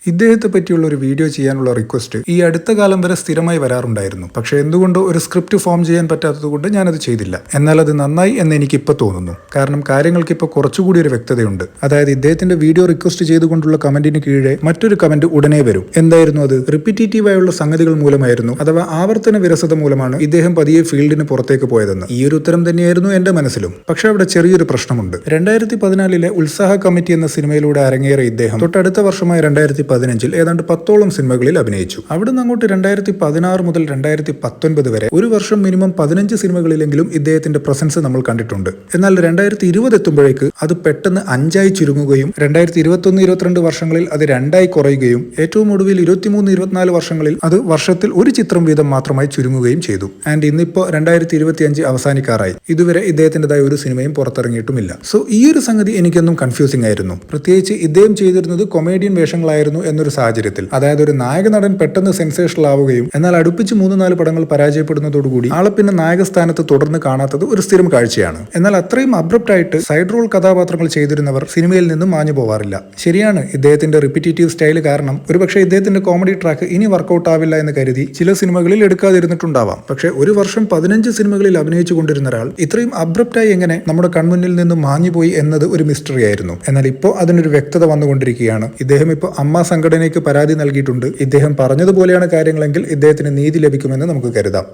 ഇദ്ദേഹത്തെ പറ്റിയുള്ള ഒരു വീഡിയോ ചെയ്യാനുള്ള റിക്വസ്റ്റ് ഈ അടുത്ത കാലം വരെ സ്ഥിരമായി വരാറുണ്ടായിരുന്നു. പക്ഷെ എന്തുകൊണ്ടോ ഒരു സ്ക്രിപ്റ്റ് ഫോം ചെയ്യാൻ പറ്റാത്തതുകൊണ്ട് ഞാനത് ചെയ്തില്ല. എന്നാൽ അത് നന്നായി എന്ന് എനിക്കിപ്പോൾ തോന്നുന്നു. കാരണം കാര്യങ്ങൾക്ക് ഇപ്പോൾ കുറച്ചുകൂടി ഒരു വ്യക്തതയുണ്ട്. അതായത് ഇദ്ദേഹത്തിന്റെ വീഡിയോ റിക്വസ്റ്റ് ചെയ്തുകൊണ്ടുള്ള കമന്റിന് കീഴെ മറ്റൊരു കമന്റ് ഉടനെ വരും. എന്തായിരുന്നു അത്? റിപ്പീറ്റീവായുള്ള സംഗതികൾ മൂലമായിരുന്നു, അഥവാ ആവർത്തന വിരസത മൂലമാണ് ഇദ്ദേഹം പതിയെ ഫീൽഡിന് പുറത്തേക്ക് പോയതെന്ന്. ഈ ഒരു ഉത്തരം തന്നെയായിരുന്നു എന്റെ മനസ്സിലും. പക്ഷെ അവിടെ ചെറിയൊരു പ്രശ്നമുണ്ട്. 2014 ഉത്സാഹ കമ്മിറ്റി എന്ന സിനിമയിലൂടെ അരങ്ങേറിയ ഇദ്ദേഹം തൊട്ടടുത്ത വർഷമായ 2015 ഏതാണ്ട് 10ഓളം സിനിമകളിൽ അഭിനയിച്ചു. അവിടുന്ന് അങ്ങോട്ട് 2016 മുതൽ 2019 വരെ ഒരു വർഷം മിനിമം 15 സിനിമകളിലെങ്കിലും ഇദ്ദേഹത്തിന്റെ പ്രസൻസ് നമ്മൾ കണ്ടിട്ടുണ്ട്. എന്നാൽ 2020 എത്തുമ്പോഴേക്ക് അത് പെട്ടെന്ന് 5ആയി ചുരുങ്ങുകയും 2021-22 വർഷങ്ങളിൽ അത് 2ആയി കുറയുകയും ഏറ്റവും ഒടുവിൽ 23-24 വർഷങ്ങളിൽ അത് വർഷത്തിൽ ഒരു ചിത്രം വീതം മാത്രമായി ചുരുങ്ങുകയും ചെയ്തു. ആൻഡ് ഇന്നിപ്പോ 2025 അവസാനിക്കാറായി. ഇതുവരെ ഇദ്ദേഹത്തിൻ്റെതായ ഒരു സിനിമയും പുറത്തിറങ്ങിയിട്ടുമില്ല. സോ ഈ ഒരു സംഗതി എനിക്കൊന്നും കൺഫ്യൂസിംഗ് ആയിരുന്നു. പ്രത്യേകിച്ച് ഇദ്ദേഹം ചെയ്തിരുന്നത് കൊമേഡിയൻ വേഷങ്ങളായിരുന്നു എന്നൊരു സാഹചര്യത്തിൽ. അതായത് ഒരു നായക നടൻ പെട്ടെന്ന് സെൻസേഷണൽ ആവുകയും എന്നാൽ അടുപ്പിച്ച് 3-4 പടങ്ങൾ പരാജയപ്പെടുന്നതോടുകൂടി ആളെ പിന്നെ നായക സ്ഥാനത്ത് തുടർന്ന് കാണാത്തത് ഒരു സ്ഥിരം കാഴ്ചയാണ്. എന്നാൽ അത്രയും അബ്രപ്റ്റ് ആയിട്ട് സൈഡ് റോൾ കഥാപാത്രങ്ങൾ ചെയ്തിരുന്നവർ സിനിമയിൽ നിന്നും മാഞ്ഞു പോവാറില്ല. ശരിയാണ്, ഇദ്ദേഹത്തിന്റെ റിപ്പീറ്റീവ് സ്റ്റൈൽ കാരണം ഒരുപക്ഷെ ഇദ്ദേഹത്തിന്റെ കോമഡി ട്രാക്ക് ഇനി വർക്കൗട്ട് ആവില്ല എന്ന് കരുതി ചില സിനിമകളിൽ എടുക്കാതിരുന്നിട്ടുണ്ടാവാം. പക്ഷെ ഒരു വർഷം 15 സിനിമകളിൽ അഭിനയിച്ചു കൊണ്ടിരുന്ന ഒരാൾ ഇത്രയും അബ്രപ്റ്റായി എങ്ങനെ നമ്മുടെ കൺമുന്നിൽ നിന്നും മാഞ്ഞുപോയി എന്നത് ഒരു മിസ്റ്ററി ആയിരുന്നു. എന്നാൽ ഇപ്പോൾ അതിനൊരു വ്യക്തത വന്നുകൊണ്ടിരിക്കുകയാണ്. ഇദ്ദേഹം ഇപ്പോൾ അമ്മ സംഘടനയ്ക്ക് പരാതി നൽകിയിട്ടുണ്ട്. ഇദ്ദേഹം പറഞ്ഞതുപോലെയാണ് കാര്യങ്ങളെങ്കിൽ ഇദ്ദേഹത്തിന് നീതി ലഭിക്കുമെന്ന് നമുക്ക് കരുതാം.